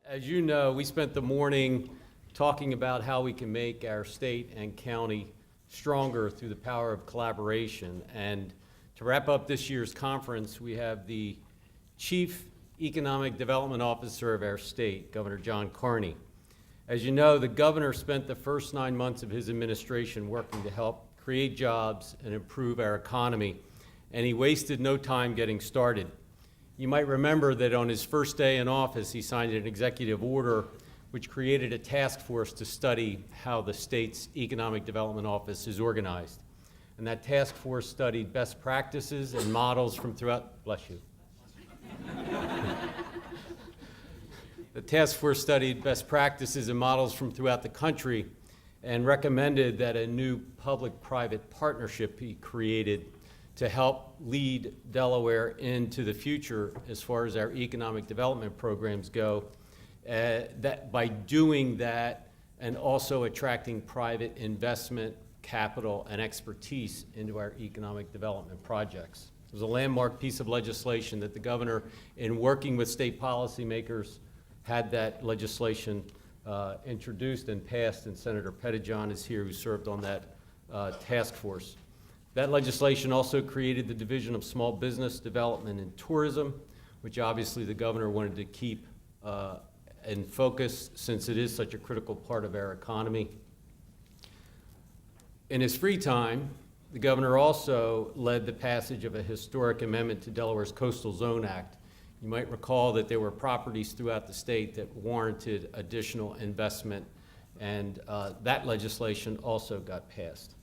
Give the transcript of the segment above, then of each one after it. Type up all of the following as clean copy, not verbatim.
As you know, we spent the morning talking about how we can make our state and county stronger through the power of collaboration. And to wrap up this year's conference, we have the Chief Economic Development Officer of our state, Governor John Carney. As you know, the governor spent the first 9 months of his administration working to help create jobs and improve our economy, and he wasted no time getting started. You might remember that on his first day in office, he signed an executive order which created a task force to study how the state's Economic Development Office is organized. And that task force studied best practices and models from throughout, bless you. The task force studied best practices and models from throughout the country and recommended that a new public-private partnership be created to help lead Delaware into the future as far as our economic development programs go. That by doing that and also attracting private investment, capital, and expertise into our economic development projects. It was a landmark piece of legislation that the governor, in working with state policymakers, had that legislation introduced and passed, and Senator Pettijohn is here, who served on that task force. That legislation also created the Division of Small Business Development and Tourism, which obviously the governor wanted to keep in focus since it is such a critical part of our economy. In his free time, the governor also led the passage of a historic amendment to Delaware's Coastal Zone Act. You might recall that there were properties throughout the state that warranted additional investment, and that legislation also got passed.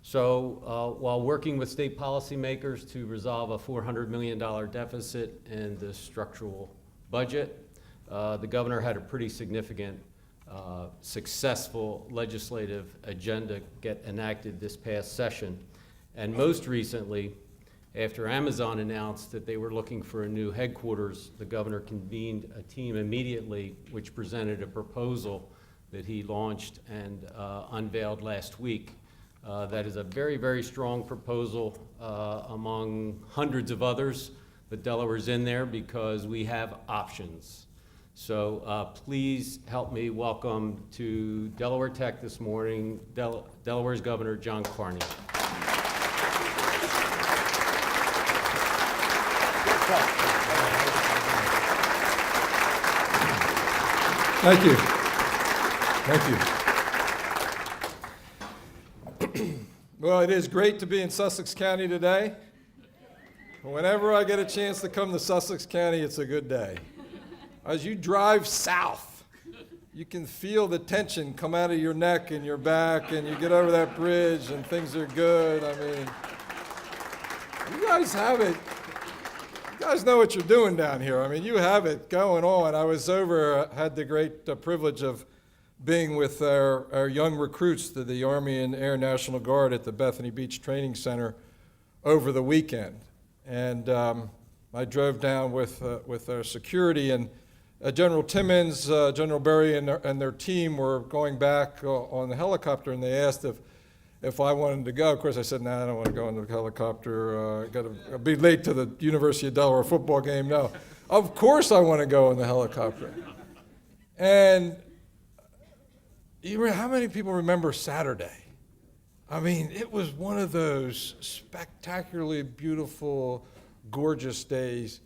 So while working with state policymakers to resolve a $400 million deficit in the structural budget, the governor had a pretty significant, successful legislative agenda get enacted this past session. And most recently, after Amazon announced that they were looking for a new headquarters, the governor convened a team immediately which presented a proposal that he launched and unveiled last week. That is a very, very strong proposal among hundreds of others, but Delaware's in there because we have options. So please help me welcome to Delaware Tech this morning, Delaware's Governor John Carney. Thank you. Thank you. Well, it is great to be in Sussex County today. Whenever I get a chance to come to Sussex County, it's a good day. As you drive south, you can feel the tension come out of your neck and your back, and you get over that bridge and things are good. I mean, you guys have it. You guys know what you're doing down here. I mean, you have it going on. I was over, had the great privilege of being with our young recruits to the Army and Air National Guard at the Bethany Beach Training Center over the weekend. And I drove down with our security, and General Timmons, General Berry, and their team were going back on the helicopter, and they asked if I wanted to go. Of course, I said, no, I don't want to go on the helicopter. I'll be late to the University of Delaware football game. No, of course I want to go on the helicopter. And how many people remember Saturday? I mean, it was one of those spectacularly beautiful, gorgeous days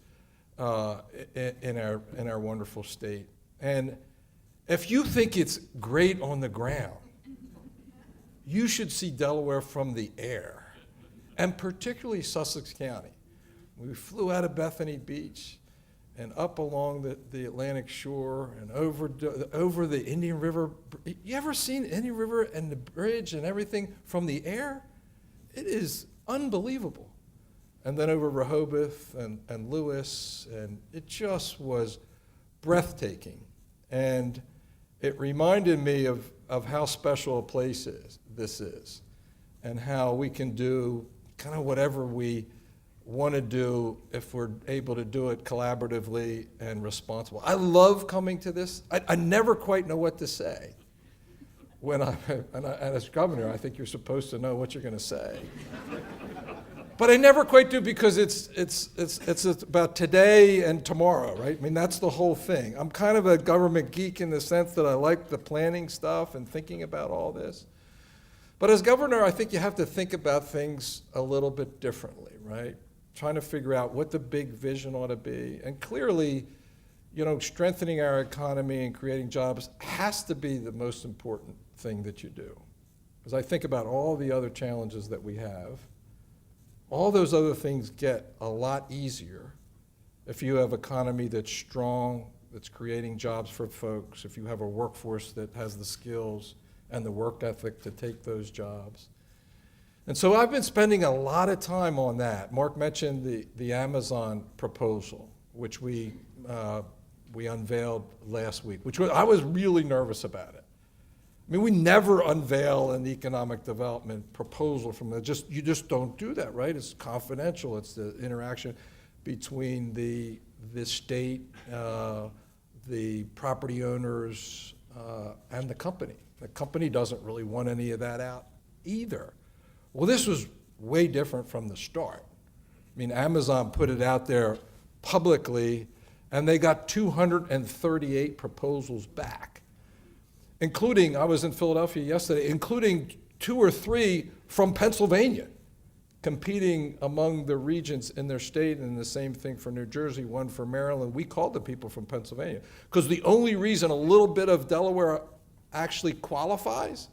in our wonderful state. And if you think it's great on the ground, you should see Delaware from the air, and particularly Sussex County. We flew out of Bethany Beach and up along the Atlantic shore and over the Indian River. You ever seen Indian River and the bridge and everything from the air? It is unbelievable. And then over Rehoboth and Lewis, and it just was breathtaking. And it reminded me of how special a place this is, and how we can do kind of whatever we want to do if we're able to do it collaboratively and responsible. I love coming to this. I never quite know what to say. And as governor, I think you're supposed to know what you're going to say. But I never quite do because it's about today and tomorrow, right? I mean, that's the whole thing. I'm kind of a government geek in the sense that I like the planning stuff and thinking about all this. But as governor, I think you have to think about things a little bit differently, right? Trying to figure out what the big vision ought to be. And clearly, strengthening our economy and creating jobs has to be the most important thing that you do. As I think about all the other challenges that we have, all those other things get a lot easier if you have an economy that's strong, that's creating jobs for folks, if you have a workforce that has the skills and the work ethic to take those jobs. And so I've been spending a lot of time on that. Mark mentioned the Amazon proposal, which we unveiled last week, I was really nervous about it. I mean, we never unveil an economic development proposal you just don't do that, right? It's confidential. It's the interaction between the state, the property owners, and the company. The company doesn't really want any of that out either. Well, this was way different from the start. I mean, Amazon put it out there publicly, and they got 238 proposals back, including, I was in Philadelphia yesterday, including 2 or 3 from Pennsylvania, competing among the regions in their state, and the same thing for New Jersey, one for Maryland. We called the people from Pennsylvania, because the only reason a little bit of Delaware actually qualifies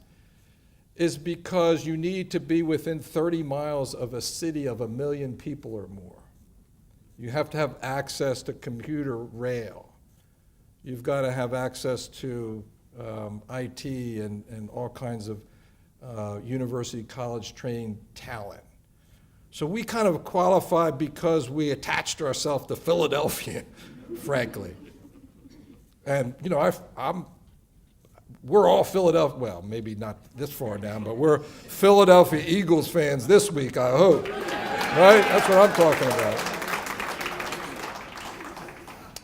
is because you need to be within 30 miles of a city of 1 million people or more. You have to have access to computer rail. You've got to have access to IT and all kinds of university, college trained talent. So we kind of qualified because we attached ourselves to Philadelphia, frankly. And we're all Philadelphia, well, maybe not this far down, but we're Philadelphia Eagles fans this week, I hope. Right? That's what I'm talking about.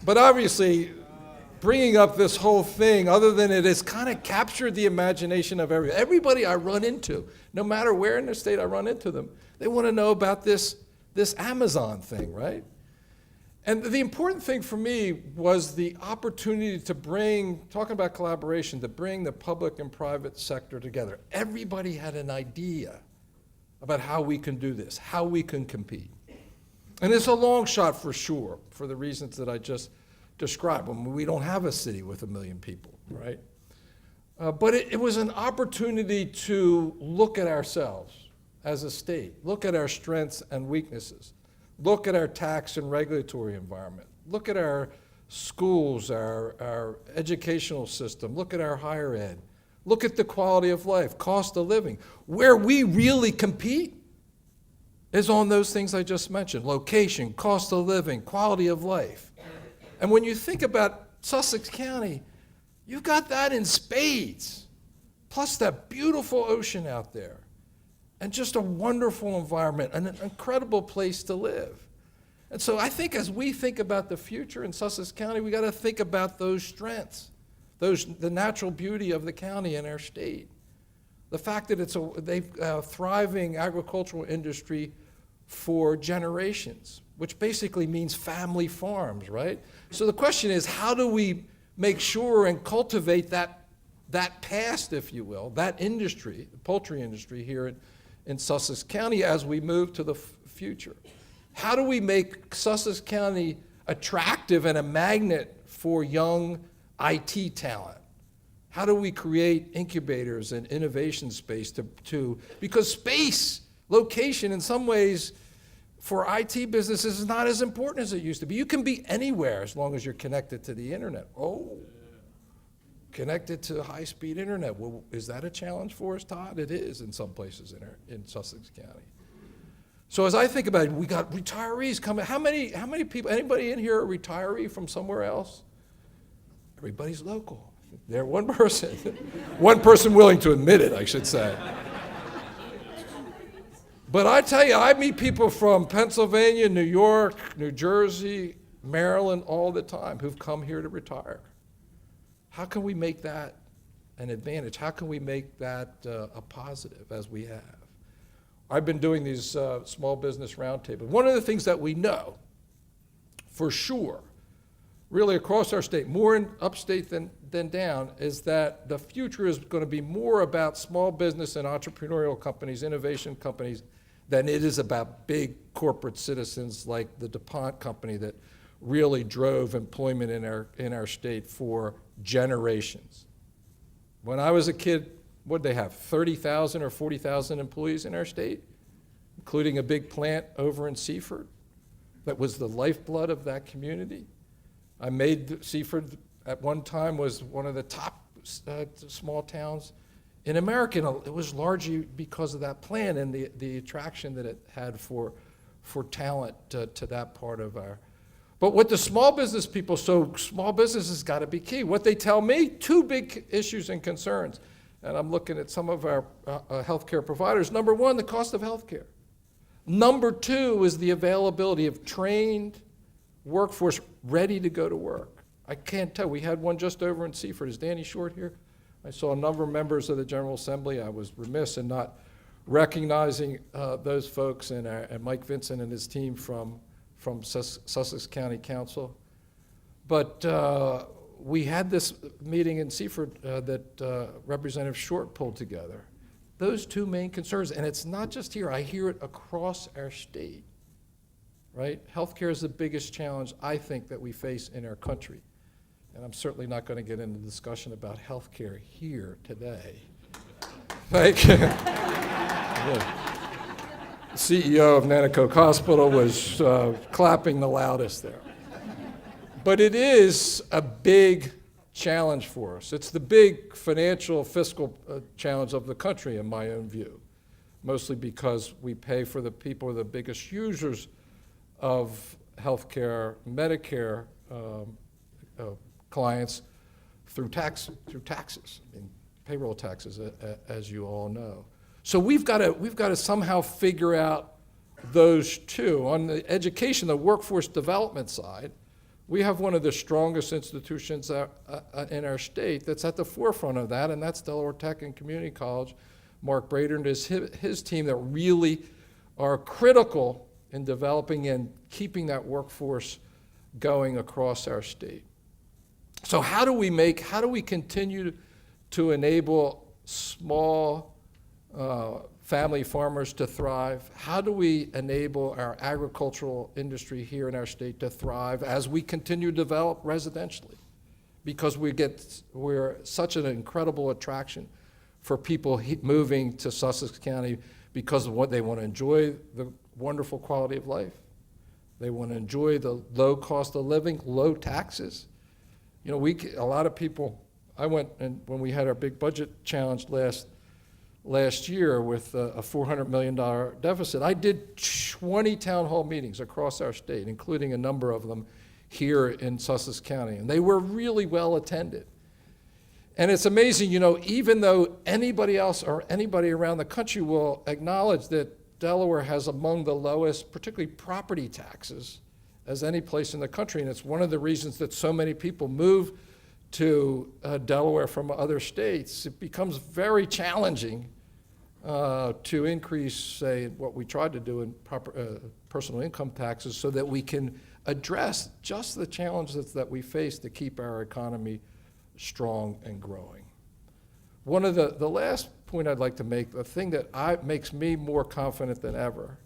But obviously, bringing up this whole thing, other than it has kind of captured the imagination of everybody I run into, no matter where in the state I run into them, they want to know about this Amazon thing, right? And the important thing for me was the opportunity to talking about collaboration, to bring the public and private sector together. Everybody had an idea about how we can do this, how we can compete. And it's a long shot for sure, for the reasons that I just described. We don't have a city with 1 million people, right? But it was an opportunity to look at ourselves as a state, look at our strengths and weaknesses, look at our tax and regulatory environment, look at our schools, our educational system, look at our higher ed, look at the quality of life, cost of living. Where we really compete is on those things I just mentioned: location, cost of living, quality of life. And when you think about Sussex County, you've got that in spades, plus that beautiful ocean out there, and just a wonderful environment, an incredible place to live. And so I think as we think about the future in Sussex County, we got to think about those strengths, the natural beauty of the county and our state. The fact that it's a thriving agricultural industry for generations, which basically means family farms, right? So the question is, how do we make sure and cultivate that past, if you will, that industry, the poultry industry here in Sussex County as we move to the future? How do we make Sussex County attractive and a magnet for young IT talent? How do we create incubators and innovation space because space, location, in some ways, for IT businesses is not as important as it used to be. You can be anywhere as long as you're connected to the internet. Connected to high-speed internet. Well, is that a challenge for us, Todd? It is in some places in Sussex County. So as I think about it, we got retirees coming. How many people, anybody in here a retiree from somewhere else? Everybody's local. They're one person. One person willing to admit it, I should say. But I tell you, I meet people from Pennsylvania, New York, New Jersey, Maryland all the time who've come here to retire. How can we make that an advantage? How can we make that a positive as we have? I've been doing these small business roundtables. One of the things that we know for sure, really across our state, more in upstate than down, is that the future is going to be more about small business and entrepreneurial companies, innovation companies, than it is about big corporate citizens like the DuPont company that really drove employment in our state for generations. When I was a kid, what did they have, 30,000 or 40,000 employees in our state, including a big plant over in Seaford that was the lifeblood of that community. I made Seaford at one time was one of the top small towns in America. It was largely because of that plant and the attraction that it had for talent to that part of our. But what the small business people, so small business has got to be key. What they tell me, two big issues and concerns. And I'm looking at some of our healthcare providers. Number one, the cost of healthcare. Number two is the availability of trained workforce ready to go to work. I can't tell. We had one just over in Seaford. Is Danny Short here? I saw a number of members of the General Assembly. I was remiss in not recognizing those folks and Mike Vincent and his team from Sussex County Council. But we had this meeting in Seaford that Representative Short pulled together. Those two main concerns, and it's not just here, I hear it across our state, right? Healthcare is the biggest challenge, I think, that we face in our country. And I'm certainly not going to get into discussion about healthcare here today. Thank you. The CEO of Nanticoke Hospital was clapping the loudest there. But it is a big challenge for us. It's the big financial, fiscal challenge of the country, in my own view, mostly because we pay for the people who are the biggest users of healthcare, Medicare clients through taxes, I mean, payroll taxes, as you all know. So we've got to somehow figure out those two. On the education, the workforce development side, we have one of the strongest institutions in our state that's at the forefront of that, and that's Delaware Tech and Community College. Mark Brader and his team that really are critical in developing and keeping that workforce going across our state. So how do we continue to enable small family farmers to thrive? How do we enable our agricultural industry here in our state to thrive as we continue to develop residentially? Because we're such an incredible attraction for people moving to Sussex County because of what they want to enjoy, the wonderful quality of life. They want to enjoy the low cost of living, low taxes. You know, a lot of people, I went and when we had our big budget challenge last year with a $400 million deficit, I did 20 town hall meetings across our state, including a number of them here in Sussex County, and they were really well attended. And it's amazing, you know, even though anybody else or anybody around the country will acknowledge that Delaware has among the lowest, particularly property taxes, as any place in the country, and it's one of the reasons that so many people move to Delaware from other states. It becomes very challenging to increase, say, what we tried to do in personal income taxes so that we can address just the challenges that we face to keep our economy strong and growing. One of the last point I'd like to make, the thing that makes me more confident than ever,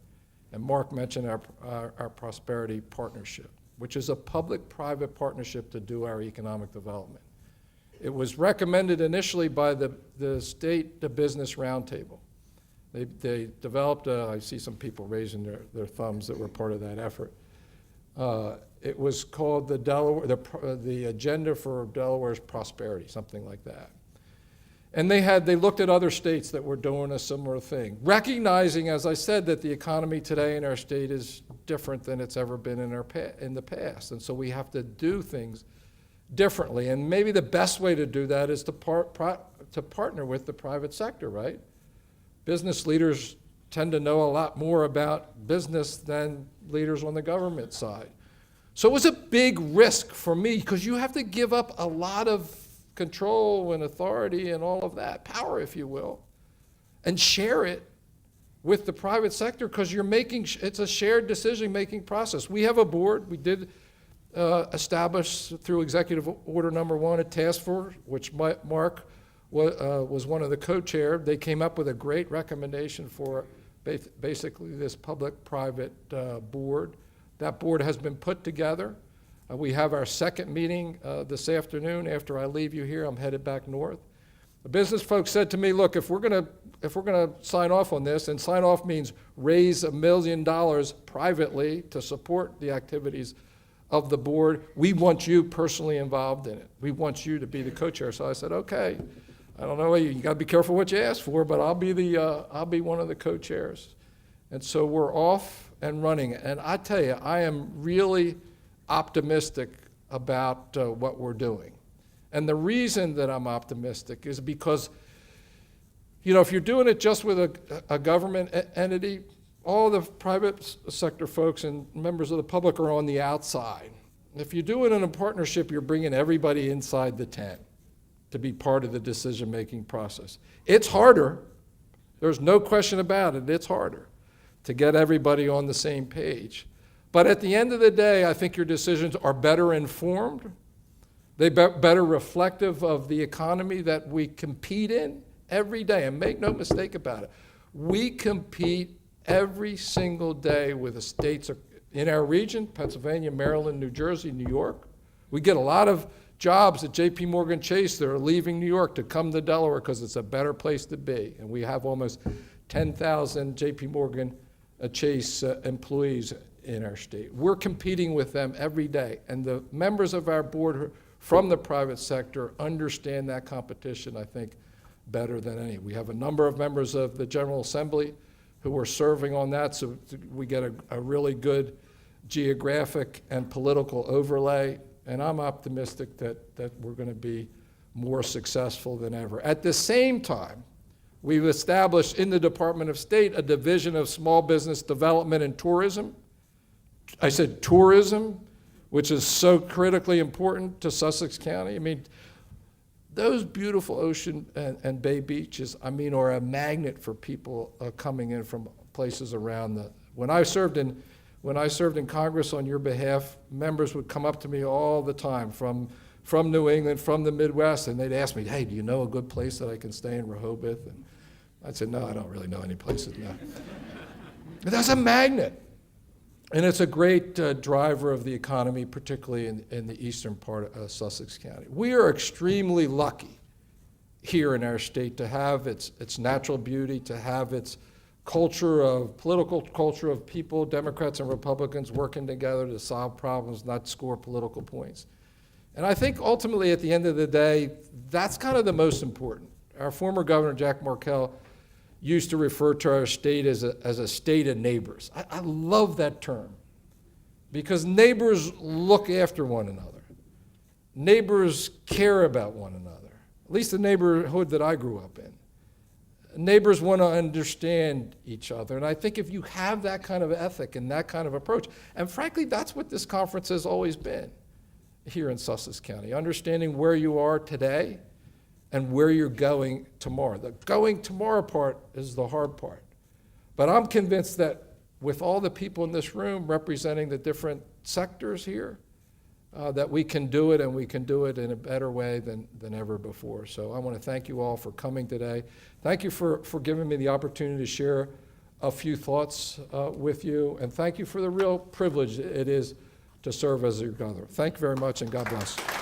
and Mark mentioned our Prosperity Partnership, which is a public-private partnership to do our economic development. It was recommended initially by the State to Business Roundtable. They developed, I see some people raising their thumbs that were part of that effort. It was called the Agenda for Delaware's Prosperity, something like that. And they looked at other states that were doing a similar thing, recognizing, as I said, that the economy today in our state is different than it's ever been in the past. And so we have to do things differently. And maybe the best way to do that is to partner with the private sector, right? Business leaders tend to know a lot more about business than leaders on the government side. So it was a big risk for me because you have to give up a lot of control and authority and all of that, power, if you will, and share it with the private sector because it's a shared decision-making process. We have a board. We did establish through Executive Order Number 1 a task force, which Mark was one of the co-chair. They came up with a great recommendation for basically this public-private board. That board has been put together. We have our second meeting this afternoon. After I leave you here, I'm headed back north. The business folks said to me, look, if we're gonna sign off on this, and sign off means raise $1 million privately to support the activities of the board, we want you personally involved in it. We want you to be the co-chair. So I said, okay, I don't know, you gotta be careful what you ask for, but I'll be one of the co-chairs. And so we're off and running. And I tell you, I am really optimistic about what we're doing. And the reason that I'm optimistic is because, you know, if you're doing it just with a government entity, all the private sector folks and members of the public are on the outside. If you do it in a partnership, you're bringing everybody inside the tent to be part of the decision-making process. It's harder. There's no question about it. It's harder to get everybody on the same page. But at the end of the day, I think your decisions are better informed. They're better reflective of the economy that we compete in every day. And make no mistake about it, we compete every single day with the states in our region, Pennsylvania, Maryland, New Jersey, New York. We get a lot of jobs at J.P. Morgan Chase that are leaving New York to come to Delaware because it's a better place to be. And we have almost 10,000 J.P. Morgan Chase employees in our state. We're competing with them every day. And the members of our board from the private sector understand that competition, I think, better than any. We have a number of members of the General Assembly who are serving on that, so we get a really good geographic and political overlay, and I'm optimistic that we're going to be more successful than ever. At the same time, we've established in the Department of State a division of small business development and tourism. I said tourism, which is so critically important to Sussex County. I mean, those beautiful ocean and bay beaches, I mean, are a magnet for people coming in from places around the. When I served in Congress on your behalf, members would come up to me all the time from New England, from the Midwest, and they'd ask me, hey, do you know a good place that I can stay in Rehoboth? And I'd say, no, I don't really know any places now. But that's a magnet. And it's a great driver of the economy, particularly in the eastern part of Sussex County. We are extremely lucky here in our state to have its natural beauty, to have its political culture of people, Democrats and Republicans working together to solve problems, not score political points. And I think ultimately at the end of the day, that's kind of the most important. Our former governor, Jack Markell, used to refer to our state as a state of neighbors. I love that term because neighbors look after one another. Neighbors care about one another, at least the neighborhood that I grew up in. Neighbors want to understand each other. And I think if you have that kind of ethic and that kind of approach, and frankly, that's what this conference has always been here in Sussex County, understanding where you are today and where you're going tomorrow. The going tomorrow part is the hard part. But I'm convinced that with all the people in this room representing the different sectors here, that we can do it, and we can do it in a better way than ever before. So I want to thank you all for coming today. Thank you for giving me the opportunity to share a few thoughts with you, and thank you for the real privilege it is to serve as your governor. Thank you very much, and God bless.